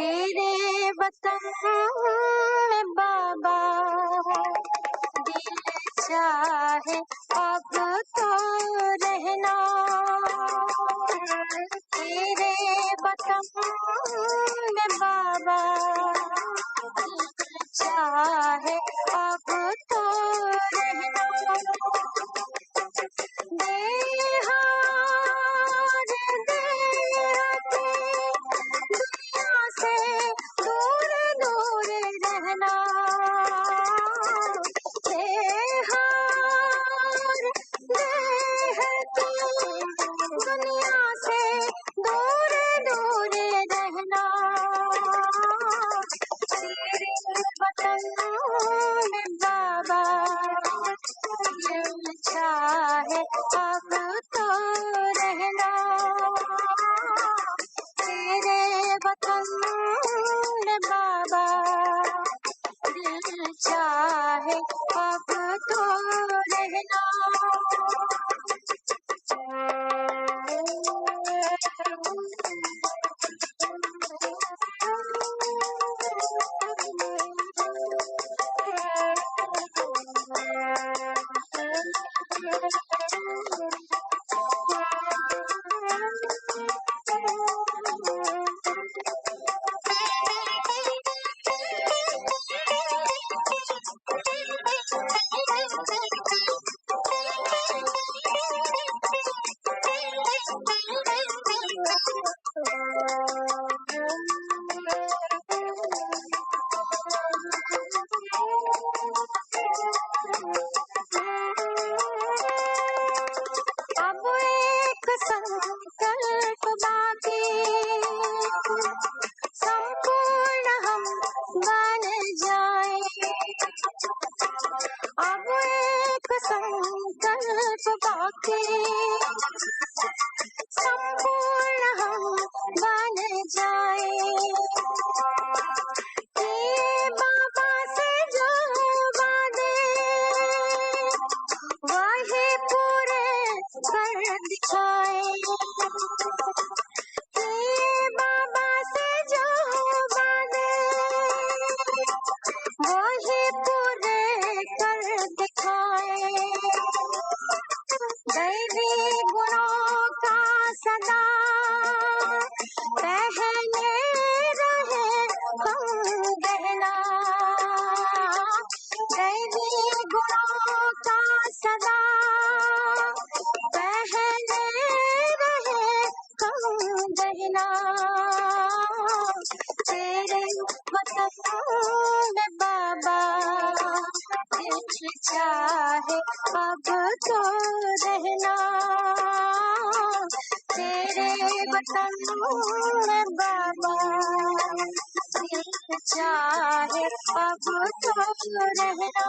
तेरे वतन में बाबा दिल चाहे अब तो रहना, तेरे वतन में बाबा दिल चाहे अब तो रहना। दुनिया से दूर दूर रहना, दुनिया से दूर दूर रहना। तेरे वतन में बाबा दिल चाहे अब तो रहना, तेरे वतन में बाबा दिल चाहे अब तो रहना। अब एक संकल्प बाकी, संपूर्ण हम बन जाए। अब एक संकल्प बाकी, संपूर्ण हम बन जाए। ये बाबा से जो वादे वही पूरे कर दिखाए। ये बाबा से जो वादे वही पूरे कर दिखाए। दैवी गुणों का सदा पहने रहे हम गहना, दैवी गुणों का सदा पहने रहे हम गहना। तेरे वतन में बाबा दिल चाहे अब तो रहना, तेरे वतन में बाबा दिल चाहे अब तो रहना।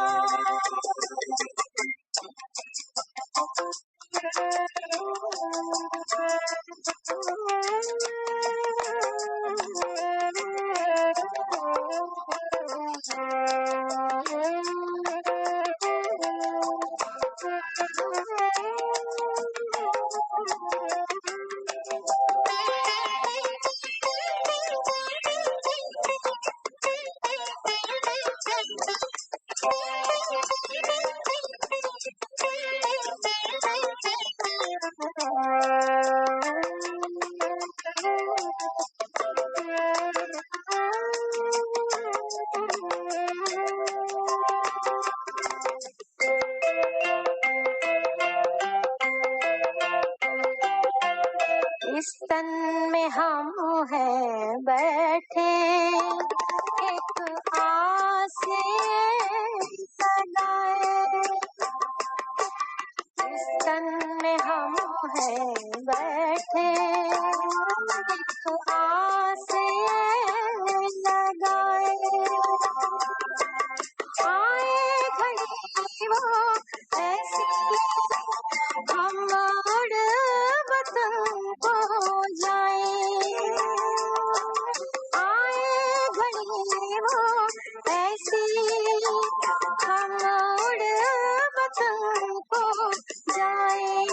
इस तन में हम हैं बैठे, एक आस लगाए। इस तन में हम हैं बैठे, एक आस लगाए। आए घड़ी वो ऐसी हम उड़ वतन को जाए। आए घड़ी वो ऐसी हम उड़ वतन को जाए।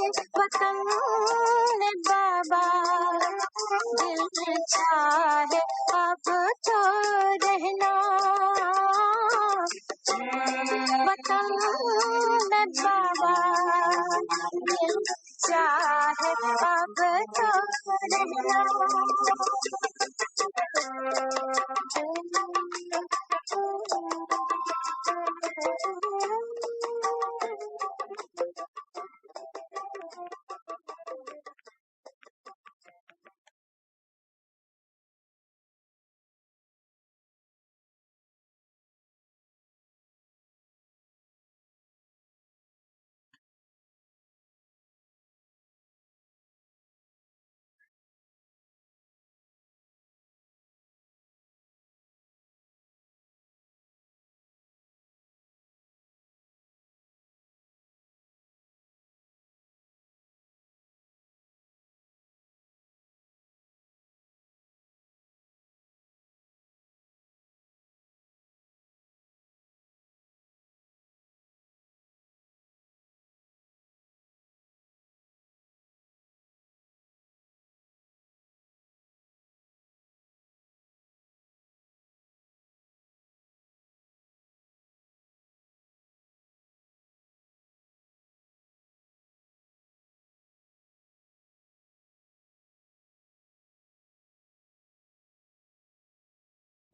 वतन में बाबा, दिल चाहे अब तो रहना। वतन में बाबा, दिल चाहे अब तो रहना।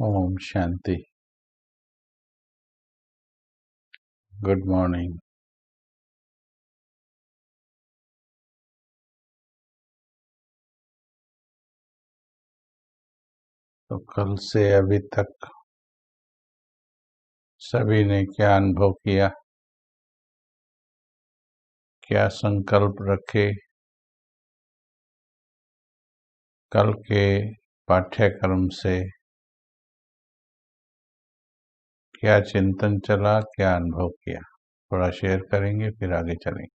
ओम शांति। Good morning. तो कल से अभी तक सभी ने क्या अनुभव किया, क्या संकल्प रखे, कल के पाठ्यक्रम से क्या चिंतन चला, क्या अनुभव किया, थोड़ा शेयर करेंगे फिर आगे चलेंगे।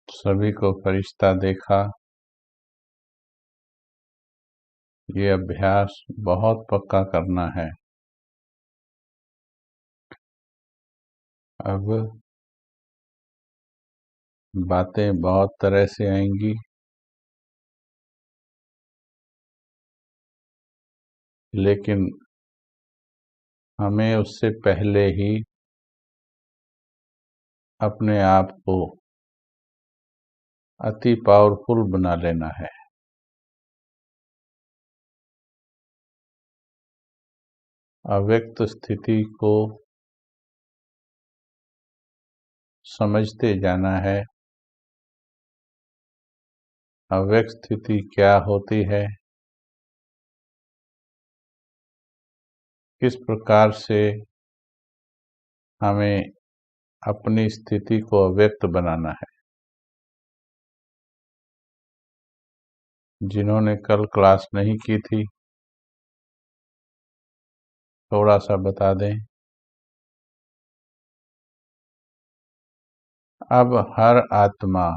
सभी को फरिश्ता देखा। ये अभ्यास बहुत पक्का करना है। अब बातें बहुत तरह से आएंगी, लेकिन हमें उससे पहले ही अपने आप को अति पावरफुल बना लेना है। अव्यक्त स्थिति को समझते जाना है। अव्यक्त स्थिति क्या होती है, किस प्रकार से हमें अपनी स्थिति को अव्यक्त बनाना है। जिन्होंने कल क्लास नहीं की थी, थोड़ा सा बता दें। अब हर आत्मा,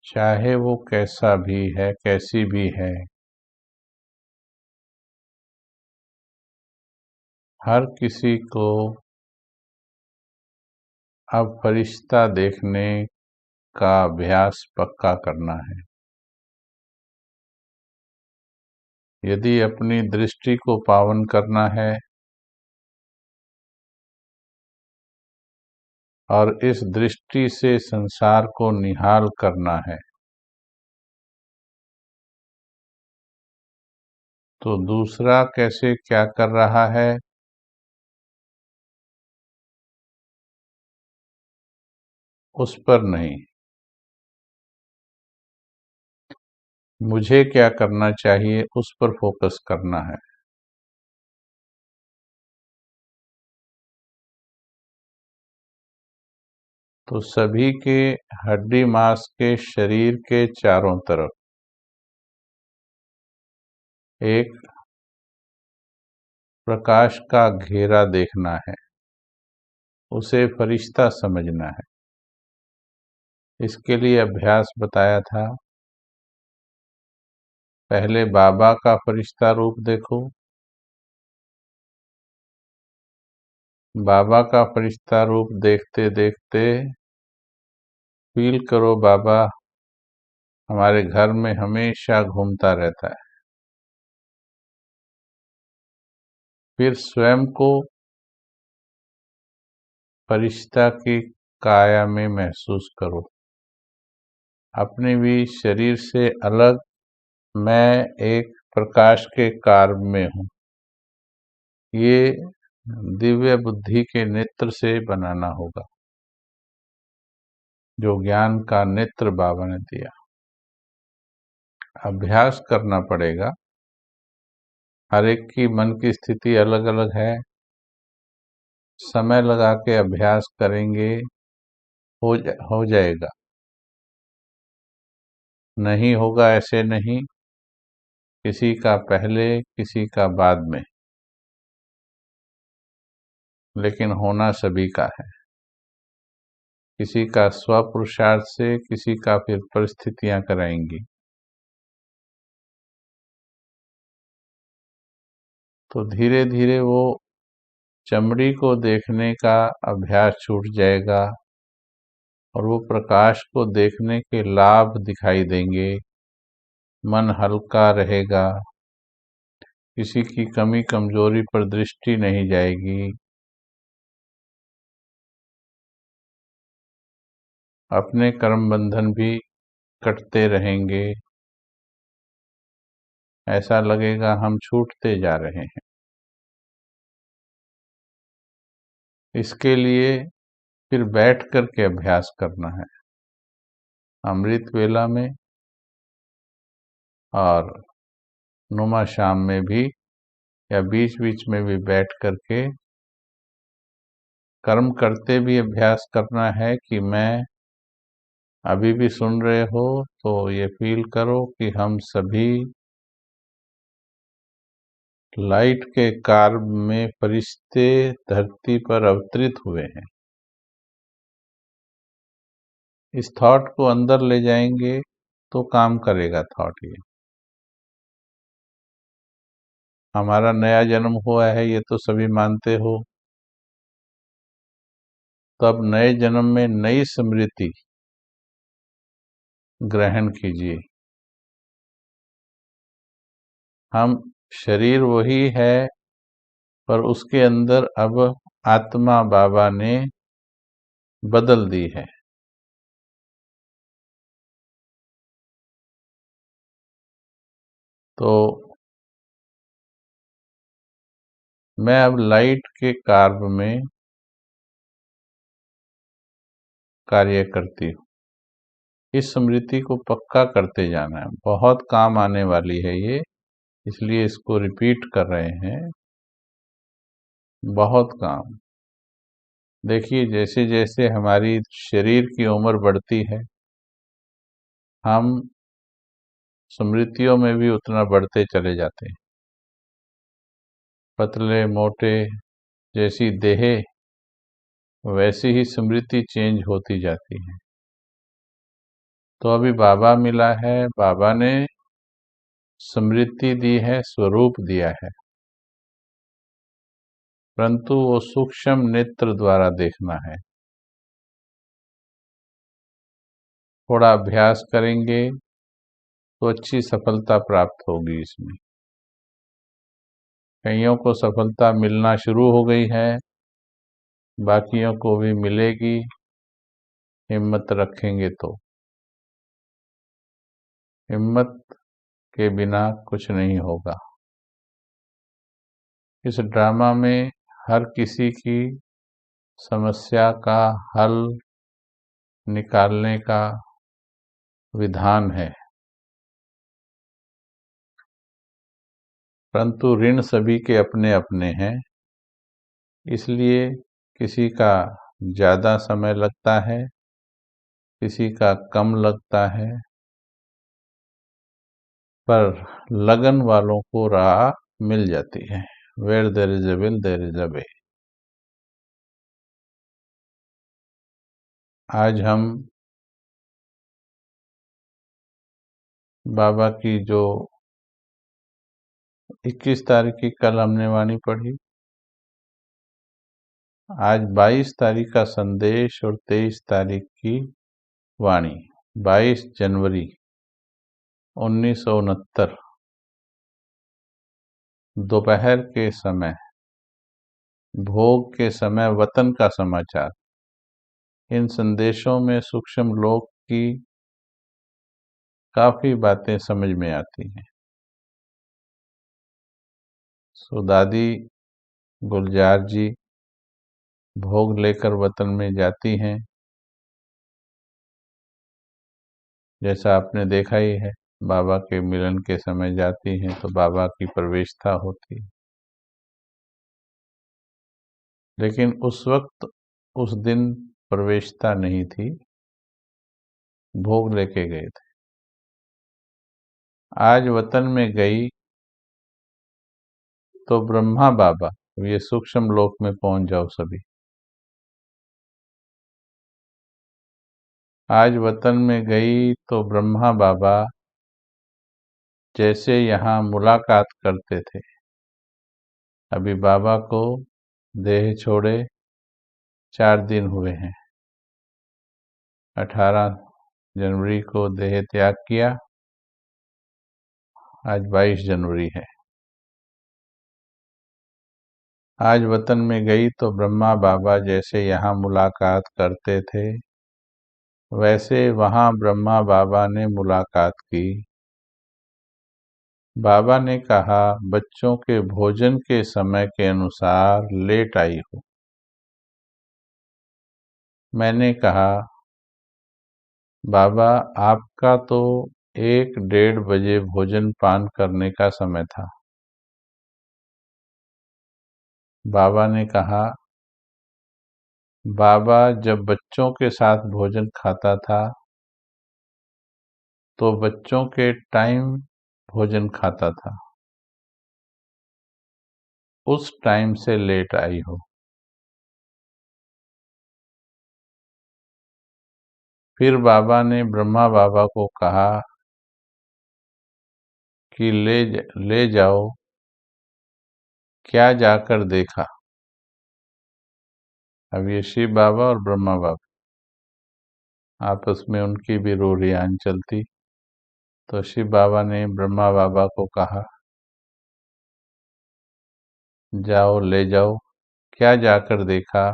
चाहे वो कैसा भी है, कैसी भी है, हर किसी को अब फरिश्ता देखने का अभ्यास पक्का करना है। यदि अपनी दृष्टि को पावन करना है और इस दृष्टि से संसार को निहाल करना है, तो दूसरा कैसे क्या कर रहा है, उस पर नहीं, मुझे क्या करना चाहिए उस पर फोकस करना है। तो सभी के हड्डी मांस के शरीर के चारों तरफ एक प्रकाश का घेरा देखना है, उसे फरिश्ता समझना है। इसके लिए अभ्यास बताया था। पहले बाबा का फरिश्ता रूप देखो। बाबा का फरिश्ता रूप देखते देखते फील करो बाबा हमारे घर में हमेशा घूमता रहता है। फिर स्वयं को फरिश्ता की काया में महसूस करो। अपने भी शरीर से अलग मैं एक प्रकाश के कार्य में हूँ। ये दिव्य बुद्धि के नेत्र से बनाना होगा, जो ज्ञान का नेत्र बाबा ने दिया। अभ्यास करना पड़ेगा। हर एक की मन की स्थिति अलग अलग है। समय लगा के अभ्यास करेंगे, हो जाएगा। नहीं होगा ऐसे नहीं, किसी का पहले किसी का बाद में, लेकिन होना सभी का है। किसी का स्वपुरुषार्थ से, किसी का फिर परिस्थितियां कराएंगी। तो धीरे धीरे वो चमड़ी को देखने का अभ्यास छूट जाएगा और वो प्रकाश को देखने के लाभ दिखाई देंगे। मन हल्का रहेगा, किसी की कमी कमजोरी पर दृष्टि नहीं जाएगी। अपने कर्म बंधन भी कटते रहेंगे। ऐसा लगेगा हम छूटते जा रहे हैं। इसके लिए फिर बैठ कर के अभ्यास करना है, अमृत वेला में और नुमा शाम में भी, या बीच बीच में भी बैठ करके कर्म करते भी अभ्यास करना है कि मैं अभी भी सुन रहे हो तो ये फील करो कि हम सभी लाइट के कार्य में फरिश्ते धरती पर अवतरित हुए हैं। इस थॉट को अंदर ले जाएंगे तो काम करेगा थॉट। ये हमारा नया जन्म हुआ है ये तो सभी मानते हो। तब नए जन्म में नई स्मृति ग्रहण कीजिए। हम शरीर वही है, पर उसके अंदर अब आत्मा बाबा ने बदल दी है। तो मैं अब लाइट के कार्य में कार्य करती हूँ। इस स्मृति को पक्का करते जाना है, बहुत काम आने वाली है ये, इसलिए इसको रिपीट कर रहे हैं। बहुत काम। देखिए जैसे जैसे हमारी शरीर की उम्र बढ़ती है, हम स्मृतियों में भी उतना बढ़ते चले जाते हैं। पतले मोटे जैसी देह वैसी ही स्मृति चेंज होती जाती है। तो अभी बाबा मिला है, बाबा ने स्मृति दी है, स्वरूप दिया है, परंतु वो सूक्ष्म नेत्र द्वारा देखना है। थोड़ा अभ्यास करेंगे तो अच्छी सफलता प्राप्त होगी इसमें। कईयों को सफलता मिलना शुरू हो गई है, बाकियों को भी मिलेगी, हिम्मत रखेंगे तो। हिम्मत के बिना कुछ नहीं होगा। इस ड्रामा में हर किसी की समस्या का हल निकालने का विधान है, परंतु ऋण सभी के अपने अपने हैं, इसलिए किसी का ज़्यादा समय लगता है, किसी का कम लगता है, पर लगन वालों को राह मिल जाती है। Where there is a will, there is a way। आज हम बाबा की जो 21 तारीख की कल हमने वाणी पढ़ी, आज 22 तारीख का संदेश और 23 तारीख की वाणी। 22 जनवरी 1969 दोपहर के समय, भोग के समय, वतन का समाचार। इन संदेशों में सूक्ष्म लोक की काफी बातें समझ में आती हैं। सो दादी गुलजार जी भोग लेकर वतन में जाती हैं, जैसा आपने देखा ही है। बाबा के मिलन के समय जाती हैं तो बाबा की प्रवेशता होती है, लेकिन उस वक्त उस दिन प्रवेशता नहीं थी, भोग लेके गए थे। आज वतन में गई तो ब्रह्मा बाबा, ये सूक्ष्म लोक में पहुंच जाओ सभी। आज वतन में गई तो ब्रह्मा बाबा जैसे यहाँ मुलाकात करते थे। अभी बाबा को देह छोड़े 4 दिन हुए हैं। 18 जनवरी को देह त्याग किया, आज 22 जनवरी है। आज वतन में गई तो ब्रह्मा बाबा जैसे यहाँ मुलाकात करते थे, वैसे वहाँ ब्रह्मा बाबा ने मुलाकात की। बाबा ने कहा, बच्चों के भोजन के समय के अनुसार लेट आई हो। मैंने कहा, बाबा आपका तो 1-1:30 बजे भोजन पान करने का समय था। बाबा ने कहा, बाबा जब बच्चों के साथ भोजन खाता था तो बच्चों के टाइम भोजन खाता था, उस टाइम से लेट आई हो। फिर बाबा ने ब्रह्मा बाबा को कहा कि ले जाओ, क्या जाकर देखा। अब ये शिव बाबा और ब्रह्मा बाबा आपस में उनकी भी रोरियान चलती, तो शिव बाबा ने ब्रह्मा बाबा को कहा, जाओ ले जाओ, क्या जाकर देखा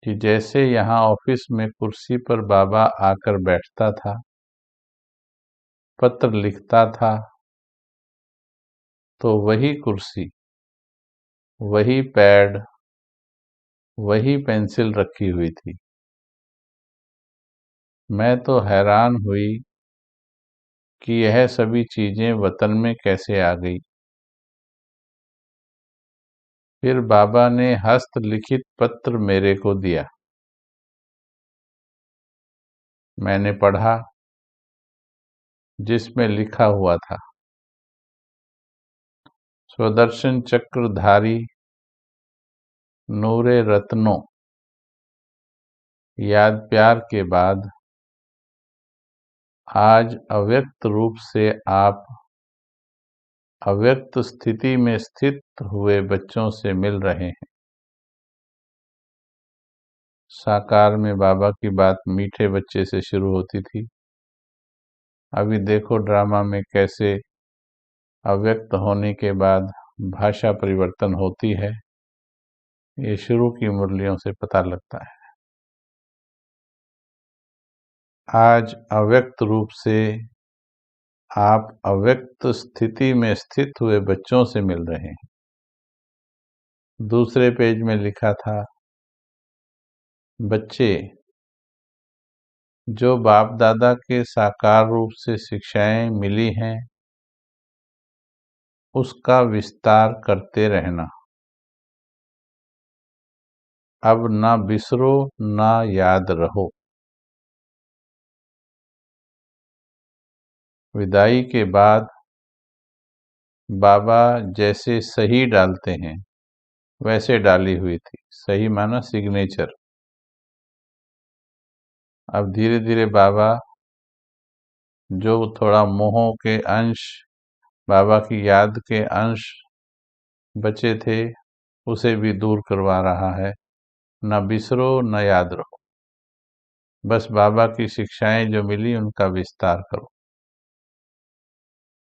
कि जैसे यहाँ ऑफिस में कुर्सी पर बाबा आकर बैठता था, पत्र लिखता था, तो वही कुर्सी, वही पैड, वही पेंसिल रखी हुई थी। मैं तो हैरान हुई कि यह सभी चीजें वतन में कैसे आ गई। फिर बाबा ने हस्तलिखित पत्र मेरे को दिया। मैंने पढ़ा, जिसमें लिखा हुआ था, स्वदर्शन चक्रधारी नूरे रत्नों याद प्यार के बाद आज अव्यक्त रूप से आप अव्यक्त स्थिति में स्थित हुए बच्चों से मिल रहे हैं। साकार में बाबा की बात मीठे बच्चे से शुरू होती थी। अभी देखो ड्रामा में कैसे अव्यक्त होने के बाद भाषा परिवर्तन होती है। ये शुरू की मुरलियों से पता लगता है। आज अव्यक्त रूप से आप अव्यक्त स्थिति में स्थित हुए बच्चों से मिल रहे हैं। दूसरे पेज में लिखा था, बच्चे जो बाप दादा के साकार रूप से शिक्षाएं मिली हैं उसका विस्तार करते रहना। अब ना बिसरो ना याद रहो। विदाई के बाद बाबा जैसे सही डालते हैं वैसे डाली हुई थी। सही माना सिग्नेचर। अब धीरे धीरे बाबा जो थोड़ा मोह के अंश, बाबा की याद के अंश बचे थे उसे भी दूर करवा रहा है। न बिसरो न याद रहो, बस बाबा की शिक्षाएं जो मिली उनका विस्तार करो।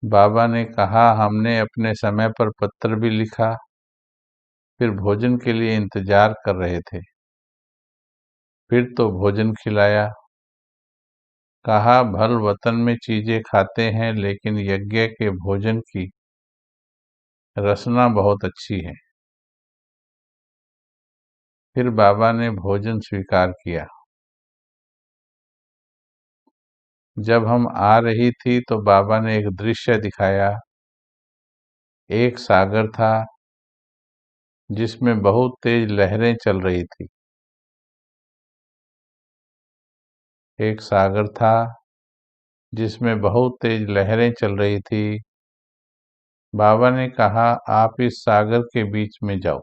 बाबा ने कहा, हमने अपने समय पर पत्र भी लिखा, फिर भोजन के लिए इंतजार कर रहे थे, फिर तो भोजन खिलाया। कहा, भल वतन में चीजें खाते हैं लेकिन यज्ञ के भोजन की रसना बहुत अच्छी है। फिर बाबा ने भोजन स्वीकार किया। जब हम आ रही थी तो बाबा ने एक दृश्य दिखाया। एक सागर था जिसमें बहुत तेज लहरें चल रही थी। एक सागर था जिसमें बहुत तेज लहरें चल रही थी। बाबा ने कहा, आप इस सागर के बीच में जाओ।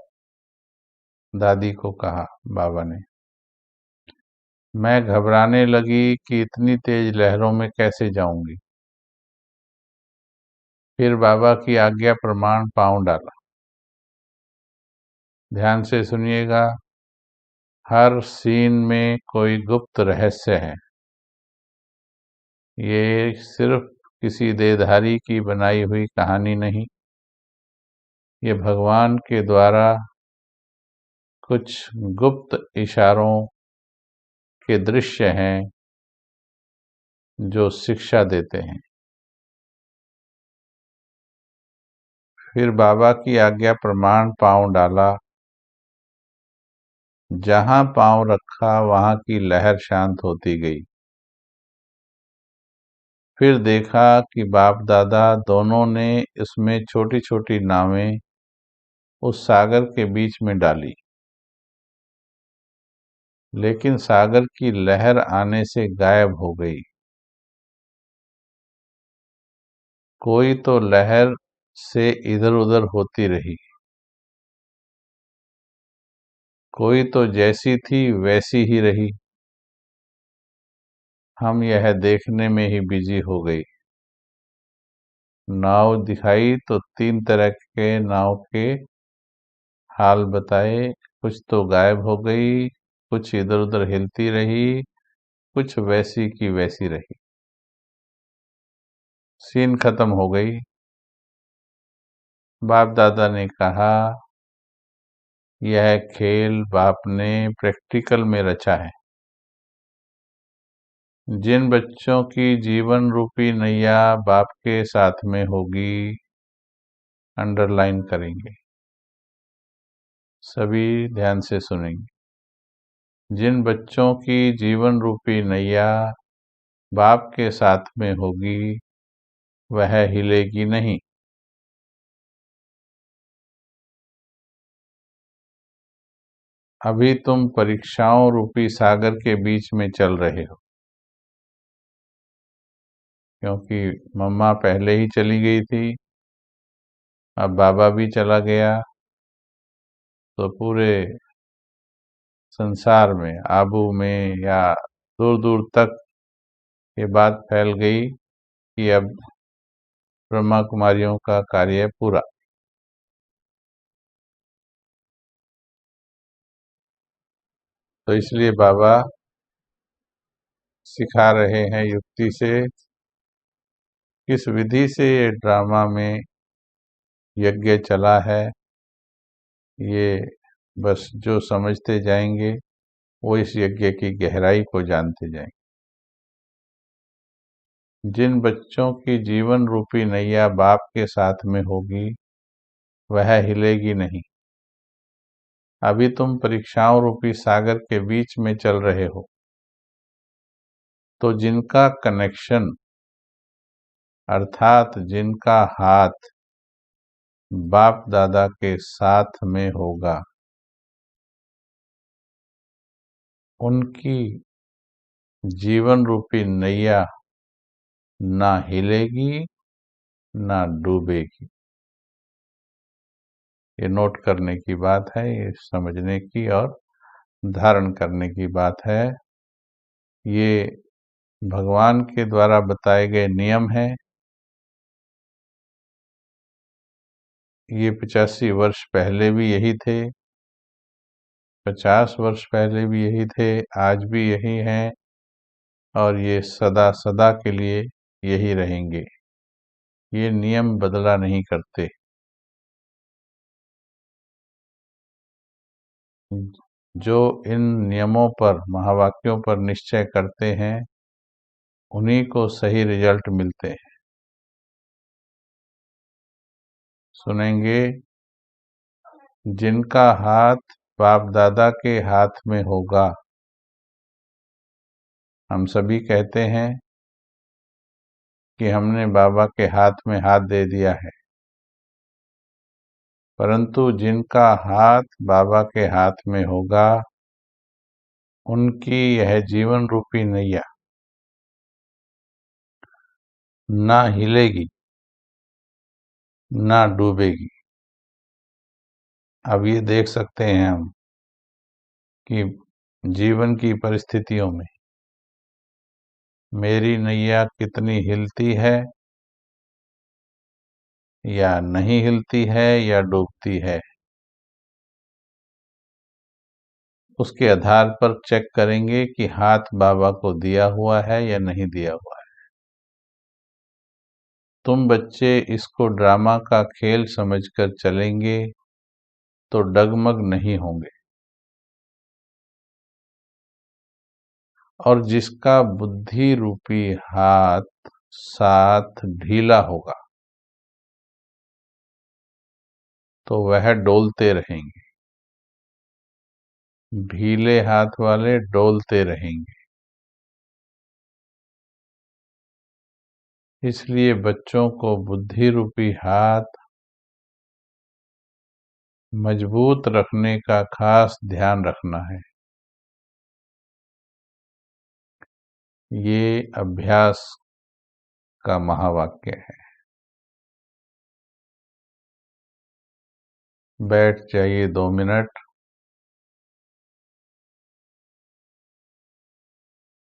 दादी को कहा बाबा ने। मैं घबराने लगी कि इतनी तेज लहरों में कैसे जाऊंगी। फिर बाबा की आज्ञा प्रमाण पांव डाला। ध्यान से सुनिएगा, हर सीन में कोई गुप्त रहस्य है। ये सिर्फ किसी देहधारी की बनाई हुई कहानी नहीं, ये भगवान के द्वारा कुछ गुप्त इशारों के दृश्य हैं जो शिक्षा देते हैं। फिर बाबा की आज्ञा प्रमाण पांव डाला। जहां पांव रखा वहां की लहर शांत होती गई। फिर देखा कि बाप दादा दोनों ने इसमें छोटी छोटी नावें उस सागर के बीच में डाली, लेकिन सागर की लहर आने से गायब हो गई। कोई तो लहर से इधर उधर होती रही, कोई तो जैसी थी वैसी ही रही। हम यह देखने में ही बिजी हो गई। नाव दिखाई तो 3 तरह के नाव के हाल बताए। कुछ तो गायब हो गई, कुछ इधर उधर हिलती रही, कुछ वैसी की वैसी रही। सीन खत्म हो गई। बाप दादा ने कहा, यह खेल बाप ने प्रैक्टिकल में रचा है। जिन बच्चों की जीवन रूपी नैया बाप के साथ में होगी, अंडरलाइन करेंगे, सभी ध्यान से सुनेंगे। जिन बच्चों की जीवन रूपी नैया बाप के साथ में होगी वह हिलेगी नहीं। अभी तुम परीक्षाओं रूपी सागर के बीच में चल रहे हो, क्योंकि मम्मा पहले ही चली गई थी। अब बाबा भी चला गया तो पूरे संसार में, आबू में या दूर दूर तक ये बात फैल गई कि अब ब्रह्मा कुमारियों का कार्य पूरा। तो इसलिए बाबा सिखा रहे हैं युक्ति से, किस विधि से ये ड्रामा में यज्ञ चला है। ये बस जो समझते जाएंगे वो इस यज्ञ की गहराई को जानते जाएंगे। जिन बच्चों की जीवन रूपी नैया बाप के साथ में होगी वह हिलेगी नहीं। अभी तुम परीक्षाओं रूपी सागर के बीच में चल रहे हो, तो जिनका कनेक्शन अर्थात जिनका हाथ बाप दादा के साथ में होगा, उनकी जीवन रूपी नैया ना हिलेगी ना डूबेगी। ये नोट करने की बात है, ये समझने की और धारण करने की बात है। ये भगवान के द्वारा बताए गए नियम हैं। ये 85 वर्ष पहले भी यही थे, 50 वर्ष पहले भी यही थे, आज भी यही हैं और ये सदा सदा के लिए यही रहेंगे। ये नियम बदला नहीं करते। जो इन नियमों पर, महावाक्यों पर निश्चय करते हैं, उन्हीं को सही रिजल्ट मिलते हैं। सुनेंगे, जिनका हाथ बाप दादा के हाथ में होगा। हम सभी कहते हैं कि हमने बाबा के हाथ में हाथ दे दिया है, परंतु जिनका हाथ बाबा के हाथ में होगा, उनकी यह जीवन रूपी नैया ना हिलेगी ना डूबेगी। अब ये देख सकते हैं हम कि जीवन की परिस्थितियों में मेरी नैया कितनी हिलती है या नहीं हिलती है या डूबती है। उसके आधार पर चेक करेंगे कि हाथ बाबा को दिया हुआ है या नहीं दिया हुआ है। तुम बच्चे इसको ड्रामा का खेल समझकर चलेंगे तो डगमग नहीं होंगे, और जिसका बुद्धि रूपी हाथ साथ ढीला होगा तो वह डोलते रहेंगे। ढीले हाथ वाले डोलते रहेंगे। इसलिए बच्चों को बुद्धि रूपी हाथ मजबूत रखने का खास ध्यान रखना है। ये अभ्यास का महावाक्य है। बैठ जाइए 2 मिनट।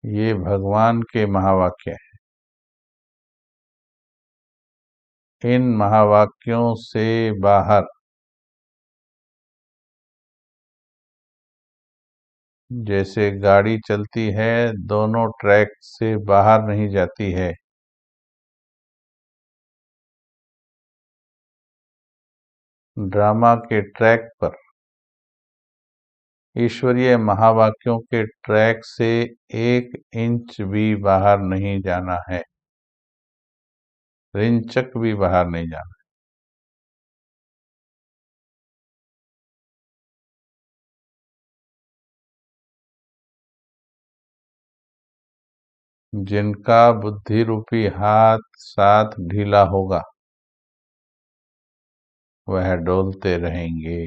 ये भगवान के महावाक्य हैं। इन महावाक्यों से बाहर जैसे गाड़ी चलती है, दोनों ट्रैक से बाहर नहीं जाती है। ड्रामा के ट्रैक पर, ईश्वरीय महावाक्यों के ट्रैक से 1 इंच भी बाहर नहीं जाना है, रिंचक भी बाहर नहीं जाना। जिनका बुद्धि रूपी हाथ साथ ढीला होगा वह डोलते रहेंगे।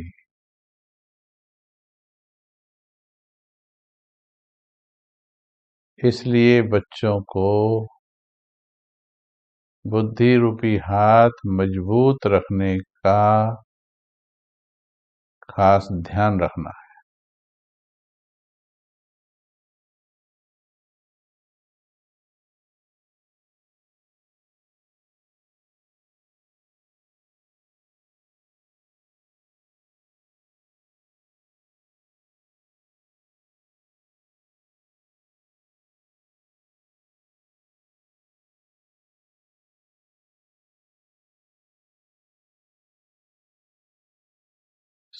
इसलिए बच्चों को बुद्धि रूपी हाथ मजबूत रखने का खास ध्यान रखना है।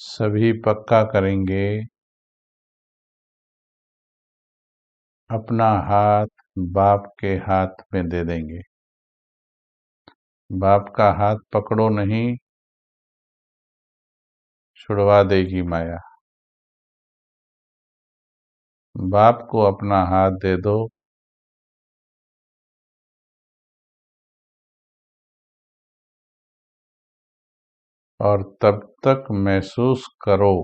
सभी पक्का करेंगे, अपना हाथ बाप के हाथ में दे देंगे। बाप का हाथ पकड़ो नहीं, छुड़वा देगी माया। बाप को अपना हाथ दे दो, और तब तक महसूस करो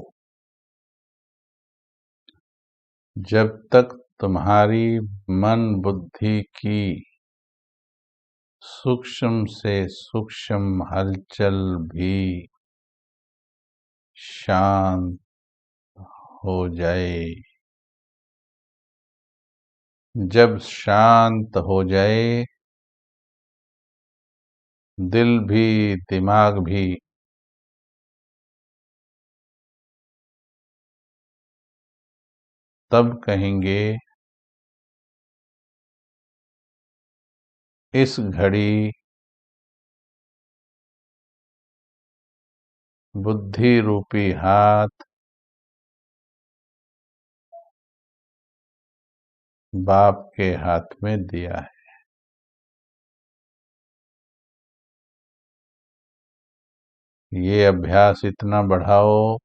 जब तक तुम्हारी मन बुद्धि की सूक्ष्म से सूक्ष्म हलचल भी शांत हो जाए। जब शांत हो जाए, दिल भी दिमाग भी तब कहेंगे, इस घड़ी बुद्धि रूपी हाथ बाप के हाथ में दिया है। ये अभ्यास इतना बढ़ाओ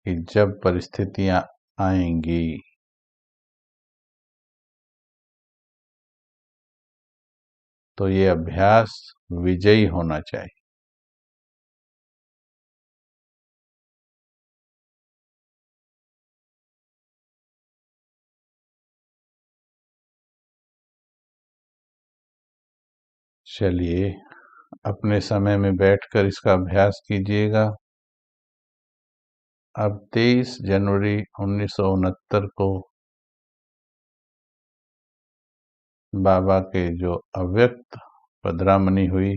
कि जब परिस्थितियां आएंगी तो ये अभ्यास विजयी होना चाहिए। चलिए, अपने समय में बैठकर इसका अभ्यास कीजिएगा। अब 23 जनवरी 1969 को बाबा के जो अव्यक्त पधरामनी हुई,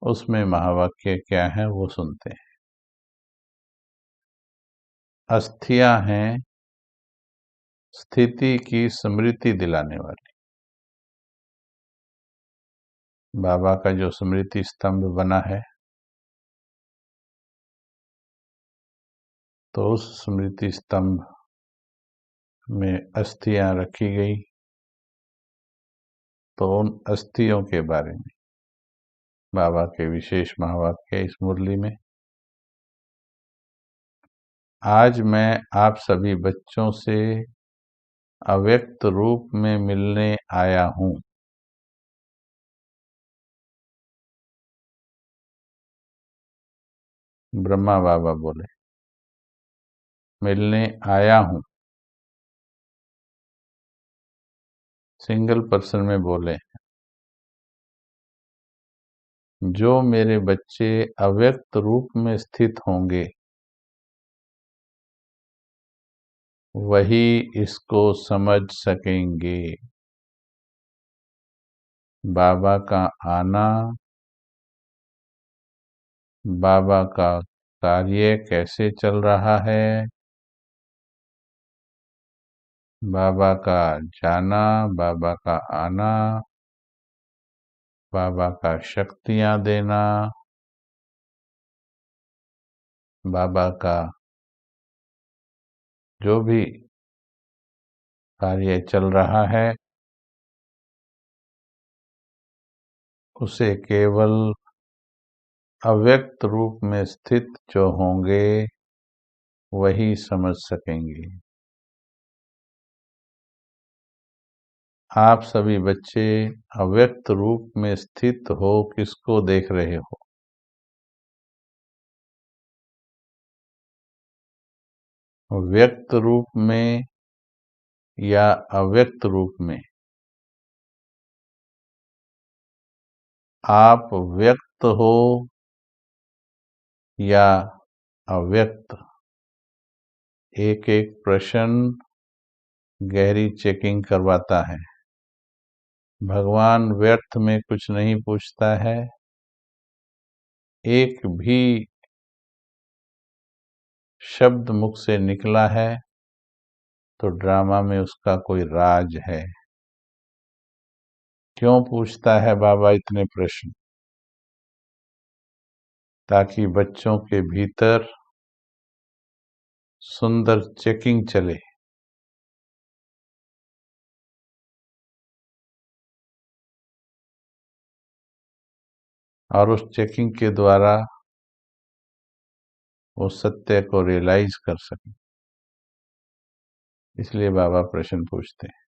उसमें महावाक्य क्या है वो सुनते हैं। अस्थियां हैं स्थिति की स्मृति दिलाने वाली। बाबा का जो स्मृति स्तंभ बना है, तो उस स्मृति स्तंभ में अस्थियां रखी गई। तो उन अस्थियों के बारे में बाबा के विशेष महावाक्य इस मुरली में। आज मैं आप सभी बच्चों से अव्यक्त रूप में मिलने आया हूँ। ब्रह्मा बाबा बोले, मिलने आया हूँ। सिंगल पर्सन में बोले, जो मेरे बच्चे अव्यक्त रूप में स्थित होंगे वही इसको समझ सकेंगे। बाबा का आना, बाबा का कार्य कैसे चल रहा है, बाबा का जाना, बाबा का आना, बाबा का शक्तियां देना, बाबा का जो भी कार्य चल रहा है उसे केवल अव्यक्त रूप में स्थित जो होंगे वही समझ सकेंगे। आप सभी बच्चे अव्यक्त रूप में स्थित हो किसको देख रहे हो? व्यक्त रूप में या अव्यक्त रूप में? आप व्यक्त हो या अव्यक्त, एक एक प्रश्न गहरी चेकिंग करवाता है। भगवान व्यर्थ में कुछ नहीं पूछता है। एक भी शब्द मुख से निकला है तो ड्रामा में उसका कोई राज है। क्यों पूछता है बाबा इतने प्रश्न? ताकि बच्चों के भीतर सुंदर चेकिंग चले। और उस चेकिंग के द्वारा वो सत्य को रियलाइज कर सके। इसलिए बाबा प्रश्न पूछते हैं।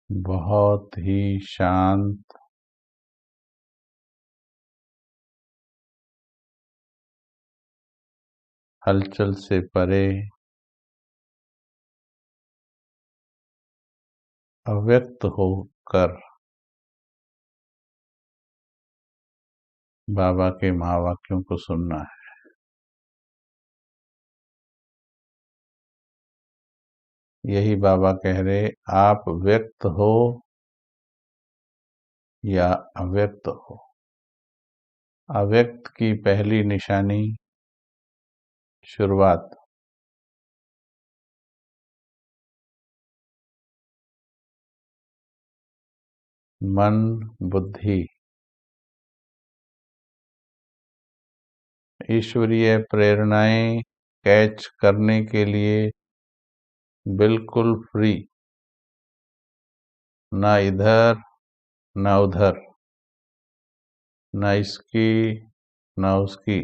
बहुत ही शांत, हलचल से परे, अव्यक्त होकर बाबा के महावाक्यों को सुनना है। यही बाबा कह रहे, आप व्यक्त हो या अव्यक्त हो। अव्यक्त की पहली निशानी शुरुआत। मन, बुद्धि ईश्वरीय प्रेरणाएं कैच करने के लिए बिल्कुल फ्री, ना इधर ना उधर, ना इसकी ना उसकी।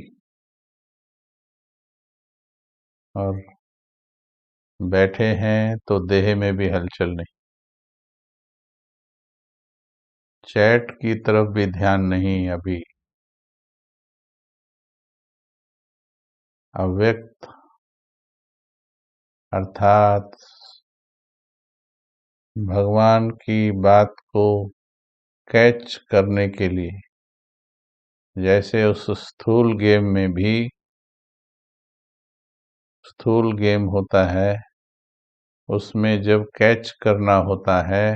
और बैठे हैं तो देह में भी हलचल नहीं, चैट की तरफ भी ध्यान नहीं। अभी अव्यक्त अर्थात भगवान की बात को कैच करने के लिए, जैसे उस स्थूल गेम में भी स्थूल गेम होता है, उसमें जब कैच करना होता है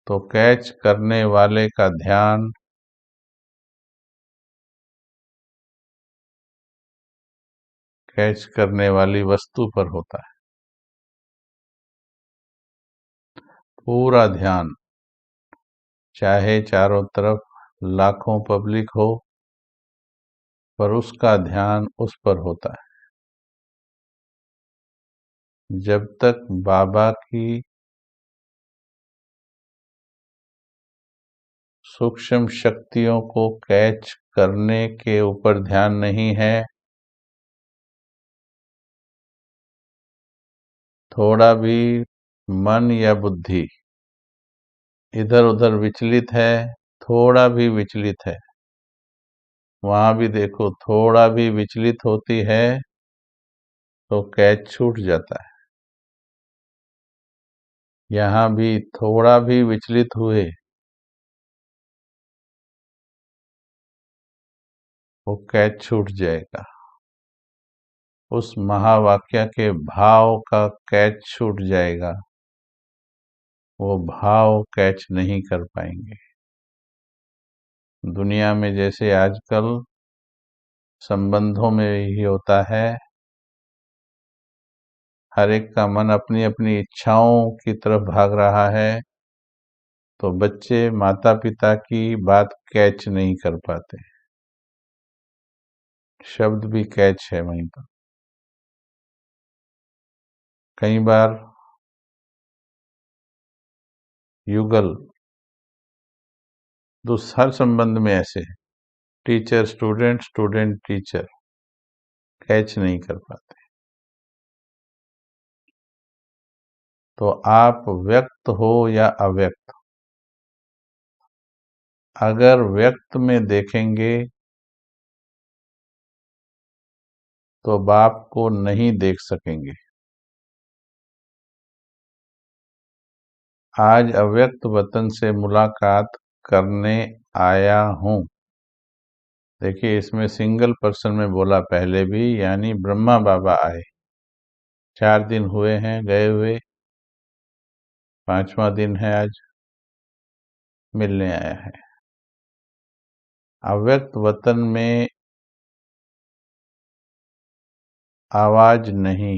तो कैच करने वाले का ध्यान कैच करने वाली वस्तु पर होता है। पूरा ध्यान, चाहे चारों तरफ लाखों पब्लिक हो, पर उसका ध्यान उस पर होता है। जब तक बाबा की सूक्ष्म शक्तियों को कैच करने के ऊपर ध्यान नहीं है, थोड़ा भी मन या बुद्धि इधर उधर विचलित है, थोड़ा भी विचलित है, वहां भी देखो थोड़ा भी विचलित होती है तो कैच छूट जाता है। यहाँ भी थोड़ा भी विचलित हुए वो कैच छूट जाएगा। उस महावाक्य के भाव का कैच छूट जाएगा, वो भाव कैच नहीं कर पाएंगे। दुनिया में जैसे आजकल संबंधों में यही होता है। हर एक का मन अपनी अपनी इच्छाओं की तरफ भाग रहा है, तो बच्चे माता पिता की बात कैच नहीं कर पाते। शब्द भी कैच है वहीं पर। कई बार युगल, तो हर संबंध में ऐसे है, teacher student, student teacher catch नहीं कर पाते। तो आप व्यक्त हो या अव्यक्त, अगर व्यक्त में देखेंगे तो बाप को नहीं देख सकेंगे। आज अव्यक्त वतन से मुलाकात करने आया हूं। देखिए, इसमें सिंगल पर्सन में बोला पहले भी, यानी ब्रह्मा बाबा आए। 4 दिन हुए हैं गए हुए, 5वां दिन है आज, मिलने आया है। अव्यक्त वतन में आवाज नहीं।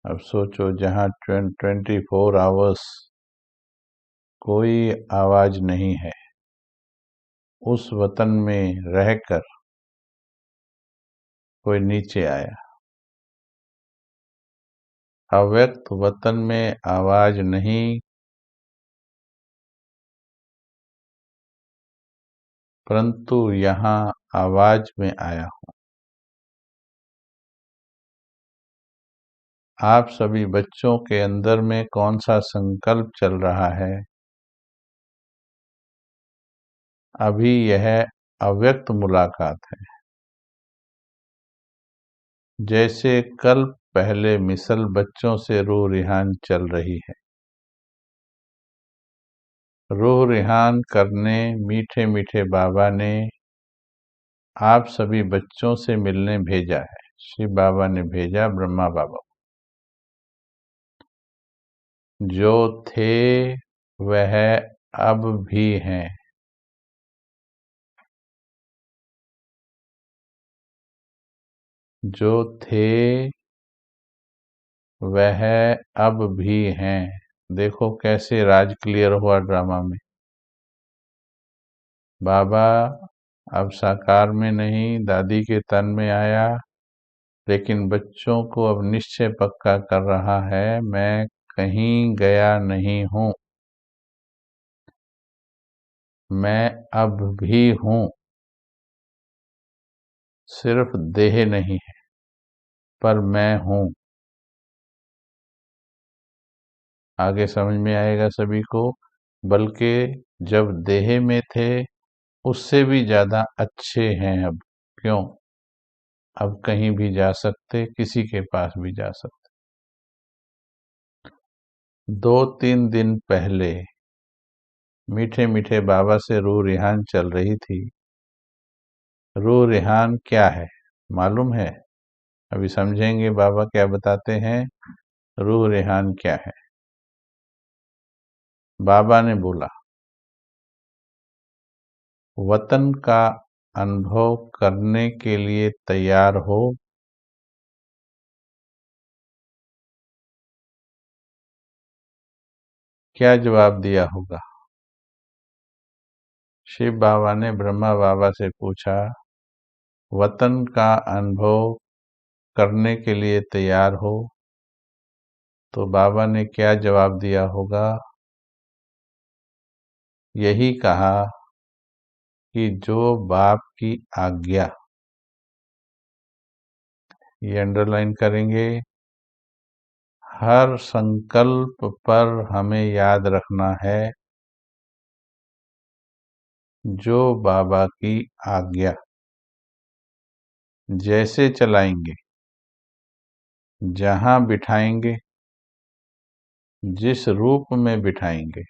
अब सोचो, जहां 24 आवर्स कोई आवाज नहीं है, उस वतन में रहकर कोई नीचे आया। अव्यक्त वतन में आवाज नहीं, परंतु यहाँ आवाज में आया हूं। आप सभी बच्चों के अंदर में कौन सा संकल्प चल रहा है? अभी यह अव्यक्त मुलाकात है। जैसे कल पहले मिसल बच्चों से रूह रिहान चल रही है। रूह रिहान करने मीठे मीठे बाबा ने आप सभी बच्चों से मिलने भेजा है। शिव बाबा ने भेजा ब्रह्मा बाबा। जो थे वह अब भी हैं। जो थे वह अब भी हैं। देखो कैसे राज क्लियर हुआ ड्रामा में। बाबा अब साकार में नहीं, दादी के तन में आया, लेकिन बच्चों को अब निश्चय पक्का कर रहा है, मैं कहीं गया नहीं हूं, मैं अब भी हूं। सिर्फ देह नहीं है, पर मैं हूं। आगे समझ में आएगा सभी को। बल्कि जब देह में थे उससे भी ज्यादा अच्छे हैं अब। क्यों? अब कहीं भी जा सकते, किसी के पास भी जा सकते। 2-3 दिन पहले मीठे मीठे बाबा से रूह रिहान चल रही थी। रूह रिहान क्या है मालूम है? अभी समझेंगे बाबा क्या बताते हैं। रूह रिहान क्या है? बाबा ने बोला, वतन का अनुभव करने के लिए तैयार हो? क्या जवाब दिया होगा? शिव बाबा ने ब्रह्मा बाबा से पूछा, वतन का अनुभव करने के लिए तैयार हो? तो बाबा ने क्या जवाब दिया होगा? यही कहा कि जो बाप की आज्ञा। ये अंडरलाइन करेंगे। हर संकल्प पर हमें याद रखना है, जो बाबा की आज्ञा। जैसे चलाएंगे, जहां बिठाएंगे, जिस रूप में बिठाएंगे,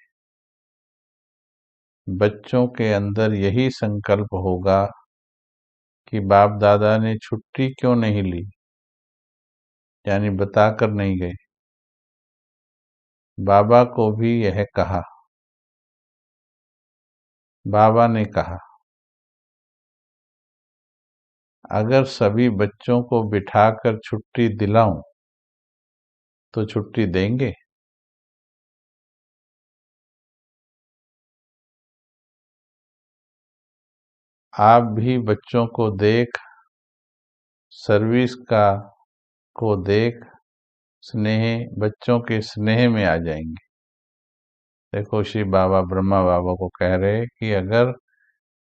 बच्चों के अंदर यही संकल्प होगा कि बाप दादा ने छुट्टी क्यों नहीं ली, यानी बताकर नहीं गए। बाबा को भी यह कहा। बाबा ने कहा, अगर सभी बच्चों को बिठाकर छुट्टी दिलाऊं तो छुट्टी देंगे? आप भी बच्चों को देख, सर्विस को देख बच्चों के स्नेह में आ जाएंगे। देखो, श्री बाबा ब्रह्मा बाबा को कह रहे कि अगर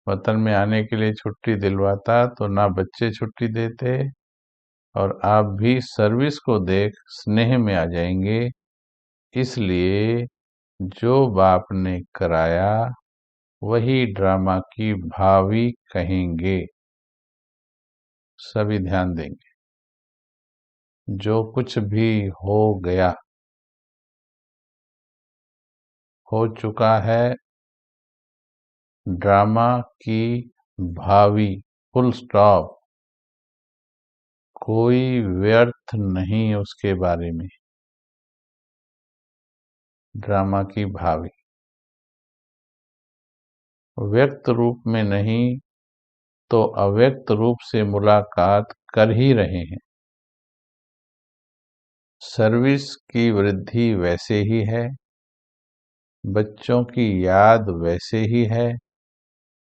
वतन में आने के लिए छुट्टी दिलवाता तो ना बच्चे छुट्टी देते, और आप भी सर्विस को देख स्नेह में आ जाएंगे। इसलिए जो बाप ने कराया वही ड्रामा की भावी कहेंगे। सभी ध्यान देंगे। जो कुछ भी हो गया, हो चुका है, ड्रामा की भावी, फुल स्टॉप। कोई व्यर्थ नहीं उसके बारे में। ड्रामा की भावी व्यक्त रूप में नहीं तो अव्यक्त रूप से मुलाकात कर ही रहे हैं। सर्विस की वृद्धि वैसे ही है, बच्चों की याद वैसे ही है,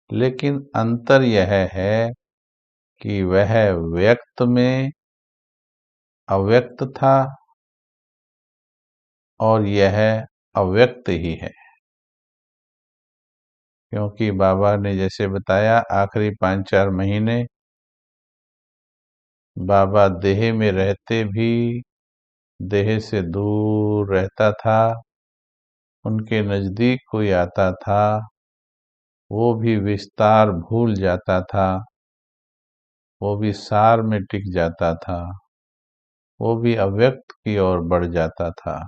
लेकिन अंतर यह है कि वह व्यक्त में अव्यक्त था और यह अव्यक्त ही है। क्योंकि बाबा ने जैसे बताया, आखिरी 5-4 महीने बाबा देह में रहते भी देह से दूर रहता था, उनके नजदीक कोई आता था वो भी विस्तार भूल जाता था, वो भी सार में टिक जाता था, वो भी अव्यक्त की ओर बढ़ जाता था।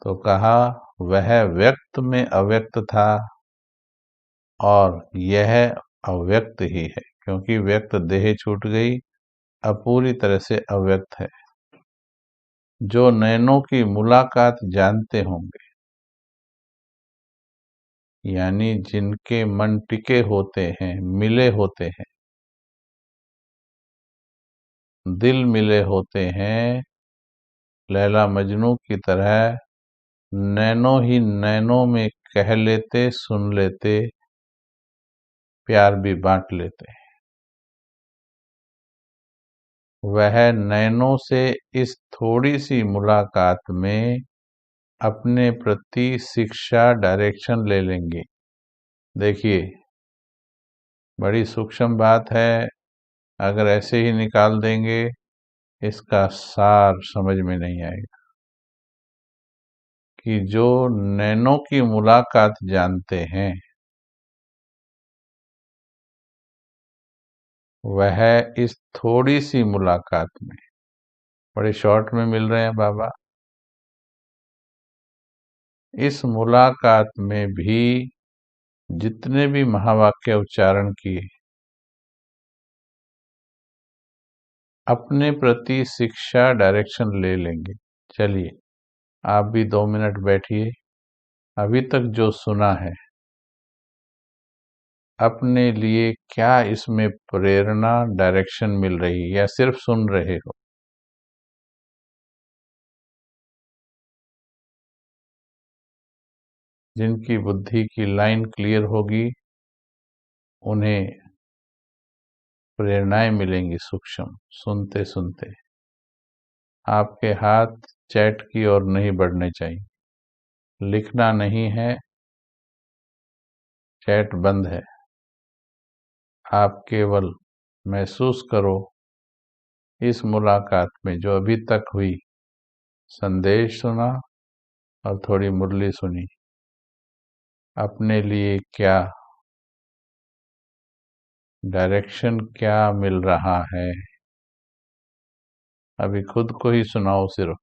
तो कहा वह व्यक्त में अव्यक्त था और यह अव्यक्त ही है, क्योंकि व्यक्त देह छूट गई, अब पूरी तरह से अव्यक्त है। जो नयनों की मुलाकात जानते होंगे, यानी जिनके मन टिके होते हैं, मिले होते हैं, दिल मिले होते हैं, लैला मजनू की तरह नैनों ही नैनों में कह लेते, सुन लेते, प्यार भी बांट लेते। वह नैनों से इस थोड़ी सी मुलाकात में अपने प्रति शिक्षा, डायरेक्शन ले लेंगे। देखिए, बड़ी सूक्ष्म बात है। अगर ऐसे ही निकाल देंगे, इसका सार समझ में नहीं आएगा। कि जो नैनों की मुलाकात जानते हैं, वह इस थोड़ी सी मुलाकात में, बड़े शॉर्ट में मिल रहे हैं बाबा, इस मुलाकात में भी जितने भी महावाक्य उच्चारण किए, अपने प्रति शिक्षा, डायरेक्शन ले लेंगे। चलिए, आप भी 2 मिनट बैठिए। अभी तक जो सुना है, अपने लिए क्या इसमें प्रेरणा, डायरेक्शन मिल रही, या सिर्फ सुन रहे हो? जिनकी बुद्धि की लाइन क्लियर होगी, उन्हें प्रेरणाएं मिलेंगी सूक्ष्म, सुनते सुनते। आपके हाथ चैट की ओर नहीं बढ़ने चाहिए, लिखना नहीं है, चैट बंद है। आप केवल महसूस करो इस मुलाकात में जो अभी तक हुई, संदेश सुना और थोड़ी मुरली सुनी, अपने लिए क्या डायरेक्शन, क्या मिल रहा है, अभी खुद को ही सुनाओ सिर्फ।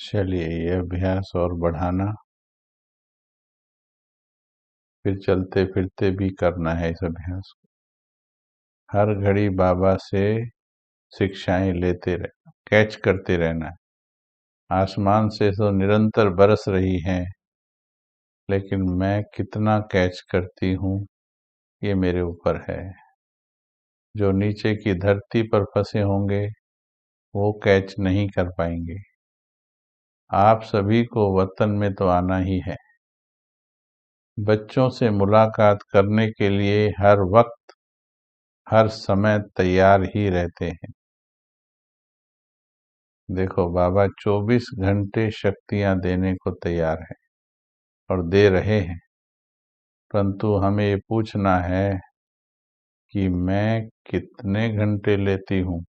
चलिए ये अभ्यास और बढ़ाना, फिर चलते फिरते भी करना है इस अभ्यास को। हर घड़ी बाबा से शिक्षाएं लेते रहना, कैच करते रहना है। आसमान से तो निरंतर बरस रही हैं, लेकिन मैं कितना कैच करती हूँ ये मेरे ऊपर है। जो नीचे की धरती पर फंसे होंगे वो कैच नहीं कर पाएंगे। आप सभी को वतन में तो आना ही है। बच्चों से मुलाकात करने के लिए हर वक्त हर समय तैयार ही रहते हैं। देखो बाबा 24 घंटे शक्तियां देने को तैयार है और दे रहे हैं, परंतु हमें ये पूछना है कि मैं कितने घंटे लेती हूँ।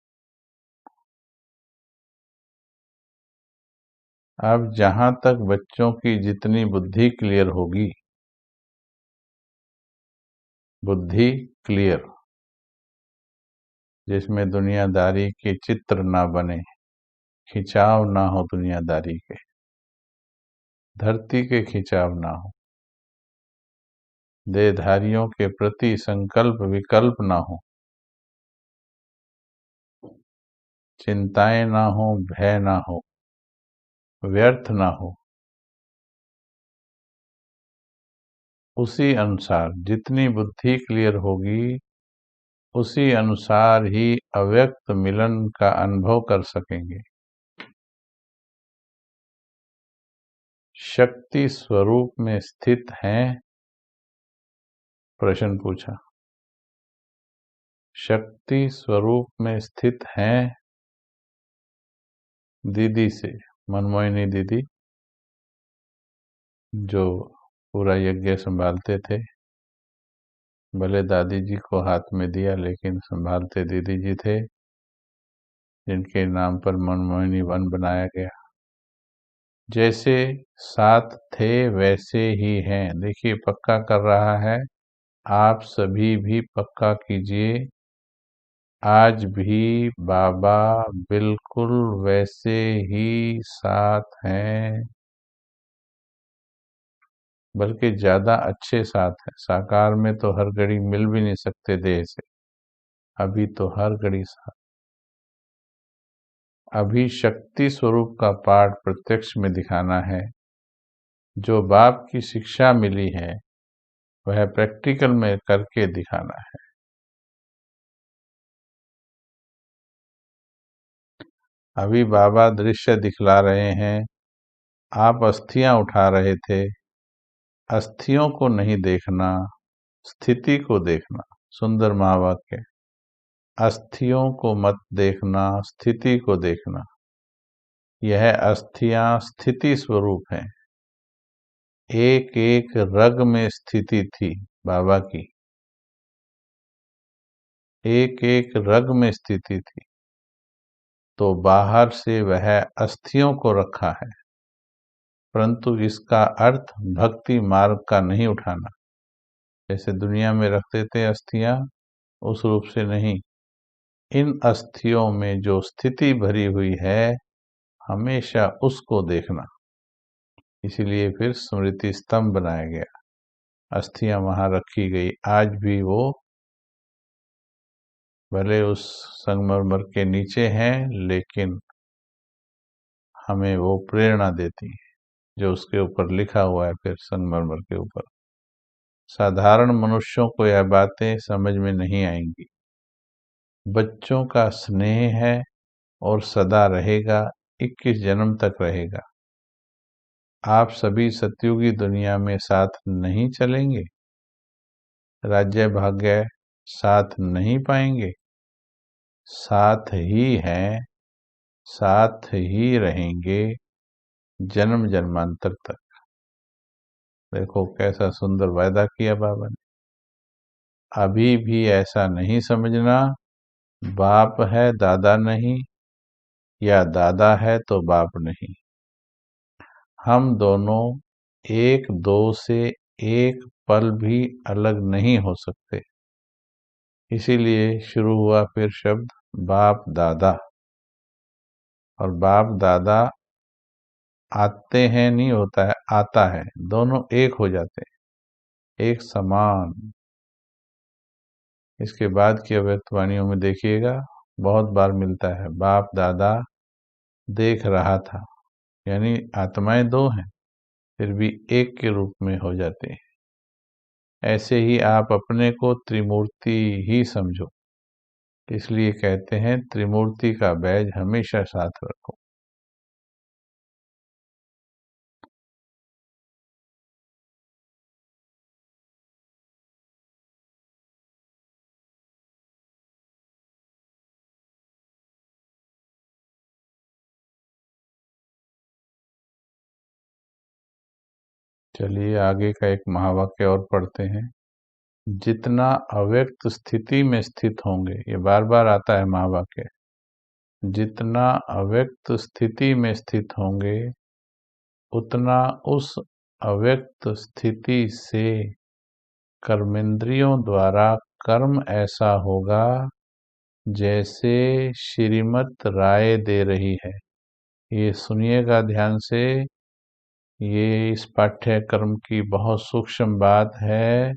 अब जहां तक बच्चों की जितनी बुद्धि क्लियर होगी, बुद्धि क्लियर, जिसमें दुनियादारी के चित्र ना बने, खिंचाव ना हो दुनियादारी के, धरती के खिंचाव ना हो, देहधारियों के प्रति संकल्प विकल्प ना हो, चिंताएं ना हो, भय ना हो, व्यर्थ ना हो, उसी अनुसार जितनी बुद्धि क्लियर होगी उसी अनुसार ही अव्यक्त मिलन का अनुभव कर सकेंगे। शक्ति स्वरूप में स्थित हैं, प्रश्न पूछा। शक्ति स्वरूप में स्थित हैं दीदी से, मनमोहिनी दीदी जो पूरा यज्ञ संभालते थे। भले दादी जी को हाथ में दिया, लेकिन संभालते दीदी जी थे, जिनके नाम पर मनमोहिनी वन बनाया गया। जैसे साथ थे वैसे ही हैं। देखिए पक्का कर रहा है, आप सभी भी पक्का कीजिए, आज भी बाबा बिल्कुल वैसे ही साथ हैं, बल्कि ज्यादा अच्छे साथ हैं। साकार में तो हर घड़ी मिल भी नहीं सकते देह से, अभी तो हर घड़ी साथ। अभी शक्ति स्वरूप का पाठ प्रत्यक्ष में दिखाना है। जो बाप की शिक्षा मिली है वह प्रैक्टिकल में करके दिखाना है। अभी बाबा दृश्य दिखला रहे हैं, आप अस्थियां उठा रहे थे। अस्थियों को नहीं देखना, स्थिति को देखना। सुंदर महावाक्य। अस्थियों को मत देखना, स्थिति को देखना। यह अस्थियां स्थिति स्वरूप हैं। एक एक रग में स्थिति थी बाबा की, एक एक रग में स्थिति थी, तो बाहर से वह अस्थियों को रखा है, परंतु इसका अर्थ भक्ति मार्ग का नहीं उठाना। जैसे दुनिया में रख देते अस्थियां, उस रूप से नहीं। इन अस्थियों में जो स्थिति भरी हुई है, हमेशा उसको देखना। इसीलिए फिर स्मृति स्तंभ बनाया गया, अस्थियां वहां रखी गई। आज भी वो भले उस संगमरमर के नीचे हैं, लेकिन हमें वो प्रेरणा देती है जो उसके ऊपर लिखा हुआ है। फिर संगमरमर के ऊपर साधारण मनुष्यों को यह बातें समझ में नहीं आएंगी। बच्चों का स्नेह है और सदा रहेगा, 21 जन्म तक रहेगा। आप सभी सतयुगी दुनिया में साथ नहीं चलेंगे, राज्य भाग्य साथ नहीं पाएंगे, साथ ही हैं, साथ ही रहेंगे जन्म जन्मांतर तक। देखो कैसा सुंदर वायदा किया बाबा ने। अभी भी ऐसा नहीं समझना बाप है दादा नहीं, या दादा है तो बाप नहीं। हम दोनों एक दो से एक पल भी अलग नहीं हो सकते। इसीलिए शुरू हुआ फिर शब्द बाप दादा। और बाप दादा आते हैं नहीं होता है, आता है, दोनों एक हो जाते हैं, एक समान। इसके बाद की अव्यक्त वाणियों में देखिएगा बहुत बार मिलता है, बाप दादा देख रहा था, यानी आत्माएं दो हैं फिर भी एक के रूप में हो जाते हैं। ऐसे ही आप अपने को त्रिमूर्ति ही समझो, इसलिए कहते हैं त्रिमूर्ति का बैज हमेशा साथ रखो। चलिए आगे का एक महावाक्य और पढ़ते हैं। जितना अव्यक्त स्थिति में स्थित होंगे, ये बार बार आता है महावाक्य, जितना अव्यक्त स्थिति में स्थित होंगे उतना उस अव्यक्त स्थिति से कर्मेंद्रियों द्वारा कर्म ऐसा होगा जैसे श्रीमत राय दे रही है। ये सुनिएगा ध्यान से, ये इस पाठ्यक्रम की बहुत सूक्ष्म बात है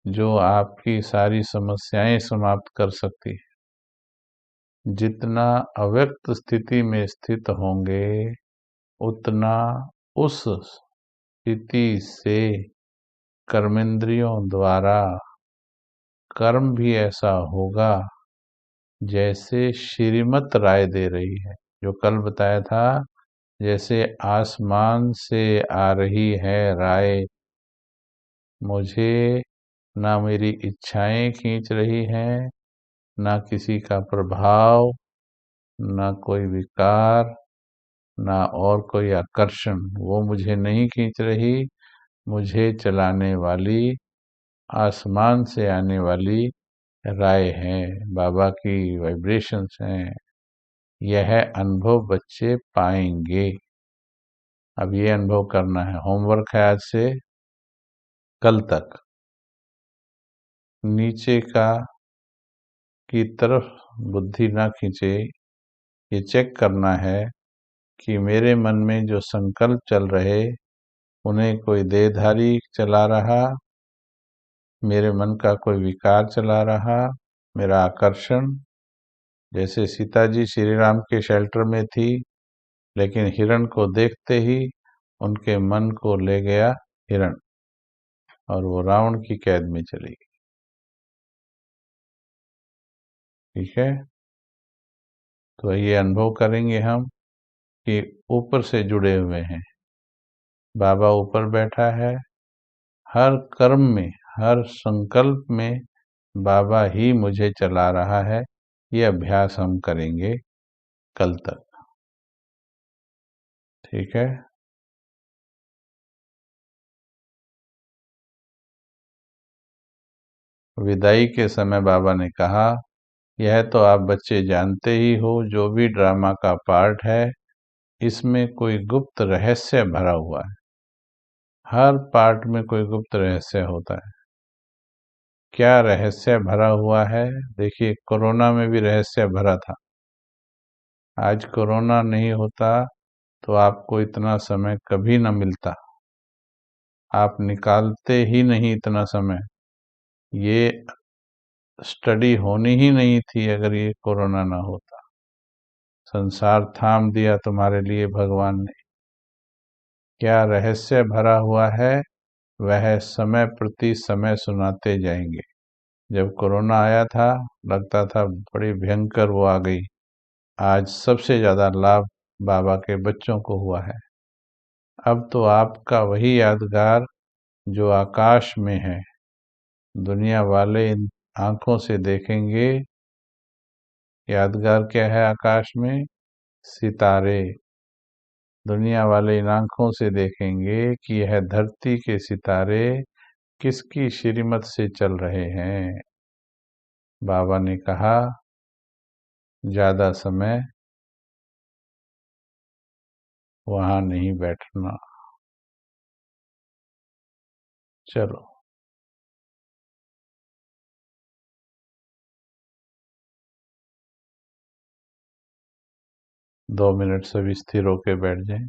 जो आपकी सारी समस्याएं समाप्त कर सकती है। जितना अव्यक्त स्थिति में स्थित होंगे उतना उस स्थिति से कर्मेंद्रियों द्वारा कर्म भी ऐसा होगा जैसे श्रीमत राय दे रही है। जो कल बताया था, जैसे आसमान से आ रही है राय, मुझे ना मेरी इच्छाएं खींच रही हैं, ना किसी का प्रभाव, ना कोई विकार, ना और कोई आकर्षण, वो मुझे नहीं खींच रही। मुझे चलाने वाली आसमान से आने वाली राय है, बाबा की वाइब्रेशंस हैं। यह अनुभव बच्चे पाएंगे। अब ये अनुभव करना है, होमवर्क है आज से कल तक। नीचे का की तरफ बुद्धि ना खींचे, ये चेक करना है कि मेरे मन में जो संकल्प चल रहे उन्हें कोई देहधारी चला रहा, मेरे मन का कोई विकार चला रहा, मेरा आकर्षण। जैसे सीता जी श्री राम के शेल्टर में थी, लेकिन हिरण को देखते ही उनके मन को ले गया हिरण और वो रावण की कैद में चली गई। ठीक है, तो ये अनुभव करेंगे हम कि ऊपर से जुड़े हुए हैं, बाबा ऊपर बैठा है, हर कर्म में, हर संकल्प में बाबा ही मुझे चला रहा है। ये अभ्यास हम करेंगे कल तक। ठीक है, विदाई के समय बाबा ने कहा, यह तो आप बच्चे जानते ही हो, जो भी ड्रामा का पार्ट है इसमें कोई गुप्त रहस्य भरा हुआ है। हर पार्ट में कोई गुप्त रहस्य होता है। क्या रहस्य भरा हुआ है? देखिए, कोरोना में भी रहस्य भरा था। आज कोरोना नहीं होता तो आपको इतना समय कभी न मिलता, आप निकालते ही नहीं इतना समय। ये स्टडी होनी ही नहीं थी अगर ये कोरोना ना होता। संसार थाम दिया तुम्हारे लिए भगवान ने। क्या रहस्य भरा हुआ है, वह समय प्रति समय सुनाते जाएंगे। जब कोरोना आया था लगता था बड़ी भयंकर वो आ गई, आज सबसे ज्यादा लाभ बाबा के बच्चों को हुआ है। अब तो आपका वही यादगार जो आकाश में है, दुनिया वाले इन आंखों से देखेंगे। यादगार क्या है आकाश में? सितारे। दुनिया वाले इन आंखों से देखेंगे कि यह धरती के सितारे किसकी श्रीमत से चल रहे हैं। बाबा ने कहा, ज्यादा समय वहां नहीं बैठना। चलो, 2 मिनट सभी स्थिर होके बैठ जाएं।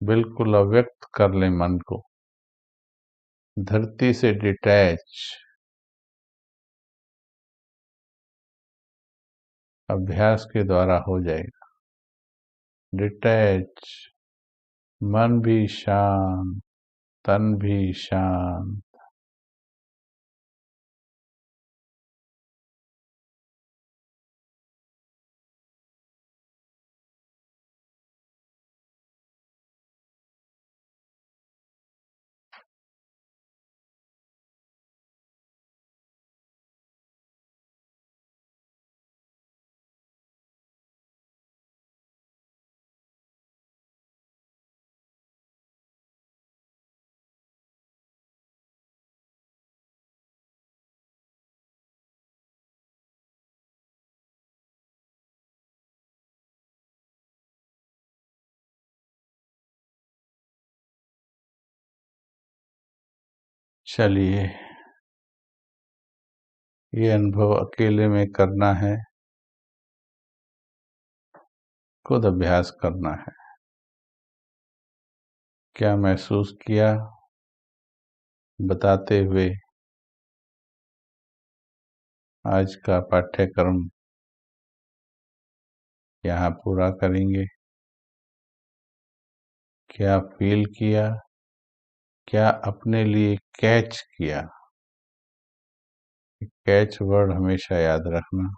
बिल्कुल अव्यक्त कर लें मन को, धरती से डिटैच। अभ्यास के द्वारा हो जाएगा डिटैच, मन भी शांत, तन भी शांत। चलिए, ये अनुभव अकेले में करना है, खुद अभ्यास करना है। क्या महसूस किया बताते हुए आज का पाठ्यक्रम यहाँ पूरा करेंगे। क्या फील किया, क्या अपने लिए कैच किया। कैच वर्ड हमेशा याद रखना।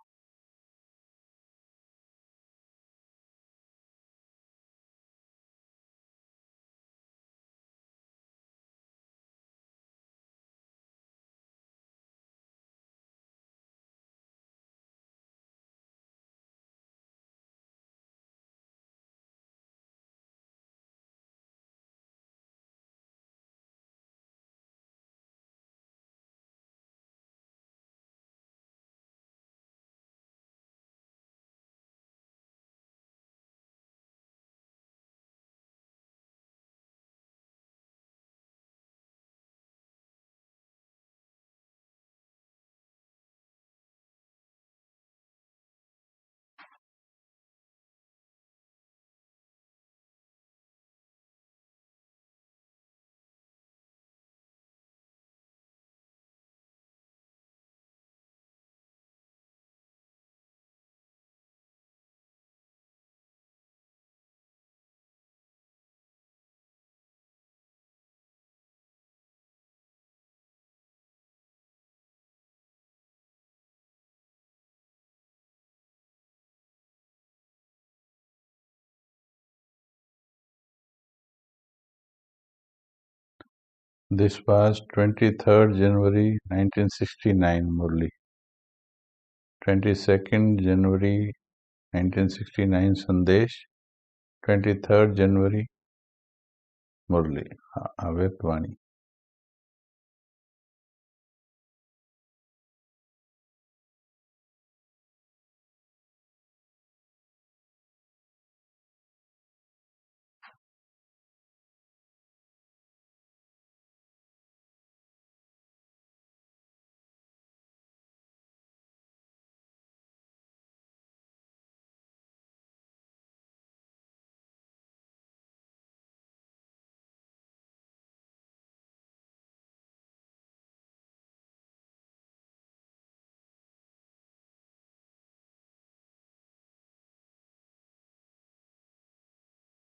This was 23rd January 1969 Murli. 22nd January 1969 संदेश, 23rd January मुरली। अव्यक्त वाणी।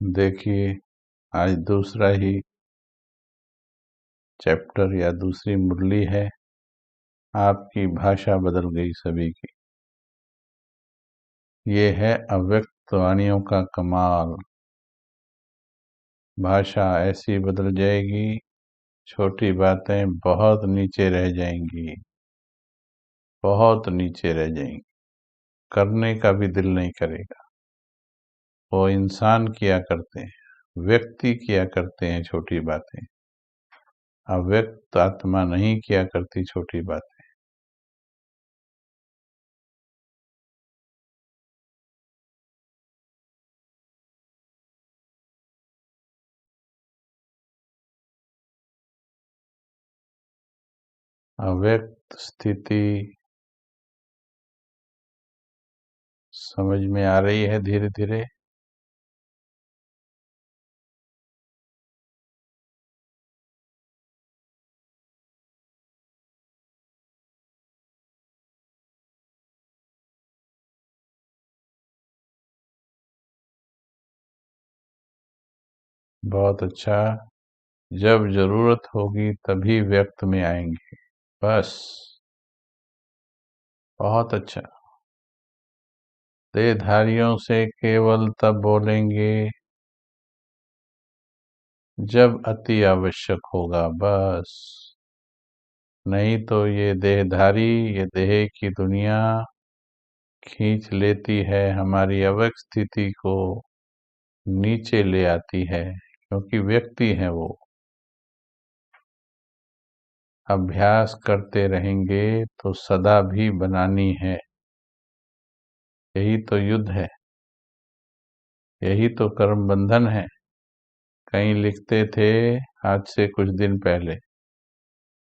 देखिए, आज दूसरा ही चैप्टर या दूसरी मुरली है। आपकी भाषा बदल गई सभी की। ये है अव्यक्त वाणियों का कमाल। भाषा ऐसी बदल जाएगी, छोटी बातें बहुत नीचे रह जाएंगी, बहुत नीचे रह जाएंगी, करने का भी दिल नहीं करेगा। वो इंसान किया करते हैं, व्यक्ति किया करते हैं छोटी बातें, अव्यक्त आत्मा नहीं किया करती छोटी बातें। अव्यक्त स्थिति समझ में आ रही है धीरे धीरे। बहुत अच्छा। जब जरूरत होगी तभी व्यक्त में आएंगे। बस, बहुत अच्छा। देहधारियों से केवल तब बोलेंगे जब अति आवश्यक होगा, बस। नहीं तो ये देहधारी, ये देह की दुनिया खींच लेती है, हमारी अवस्थिति स्थिति को नीचे ले आती है, क्योंकि व्यक्ति है वो। अभ्यास करते रहेंगे तो सदा भी बनानी है। यही तो युद्ध है, यही तो कर्म बंधन है। कहीं लिखते थे आज से कुछ दिन पहले,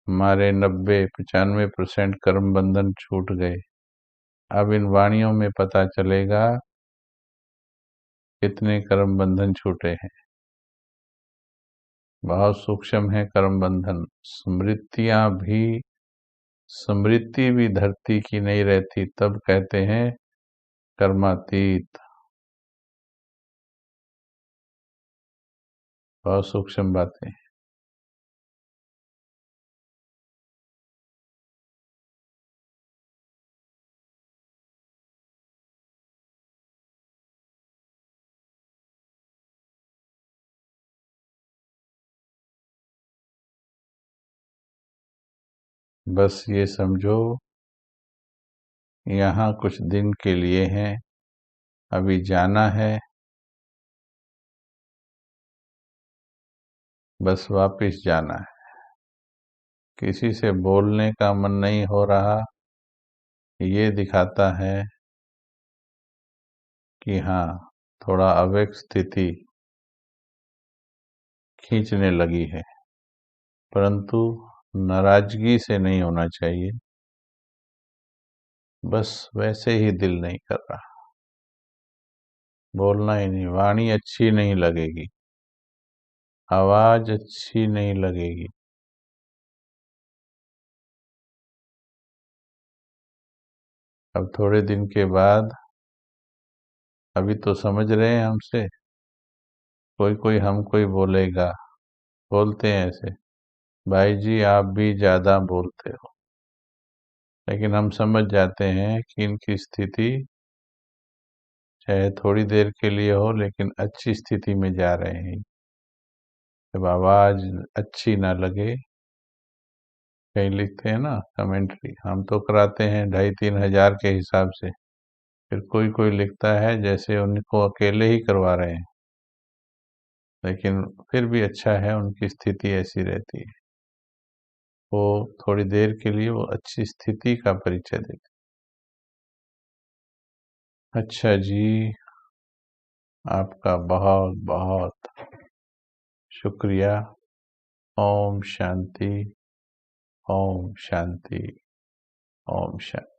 हमारे 90-95% कर्म बंधन छूट गए। अब इन वाणियों में पता चलेगा कितने कर्म बंधन छूटे हैं। बहुत सूक्ष्म है कर्म बंधन। स्मृति भी धरती की नहीं रहती, तब कहते हैं कर्मातीत। बहुत सूक्ष्म बातें। बस ये समझो यहाँ कुछ दिन के लिए हैं, अभी जाना है, बस वापिस जाना है। किसी से बोलने का मन नहीं हो रहा, ये दिखाता है कि हाँ, थोड़ा अवेक स्थिति खींचने लगी है। परंतु नाराजगी से नहीं होना चाहिए, बस वैसे ही दिल नहीं कर रहा, बोलना ही नहीं, वाणी अच्छी नहीं लगेगी, आवाज अच्छी नहीं लगेगी। अब थोड़े दिन के बाद, अभी तो समझ रहे हैं हमसे, कोई कोई हमको ही बोलेगा, बोलते हैं ऐसे, भाई जी आप भी ज्यादा बोलते हो। लेकिन हम समझ जाते हैं कि इनकी स्थिति चाहे थोड़ी देर के लिए हो, लेकिन अच्छी स्थिति में जा रहे हैं। जब आवाज अच्छी ना लगे, कहीं लिखते हैं ना कमेंट्री, हम तो कराते हैं 2,500-3,000 के हिसाब से, फिर कोई कोई लिखता है जैसे उनको अकेले ही करवा रहे हैं, लेकिन फिर भी अच्छा है, उनकी स्थिति ऐसी रहती है। वो थोड़ी देर के लिए वो अच्छी स्थिति का परिचय देते। अच्छा जी, आपका बहुत बहुत शुक्रिया। ओम शांति, ओम शांति, ओम शांति।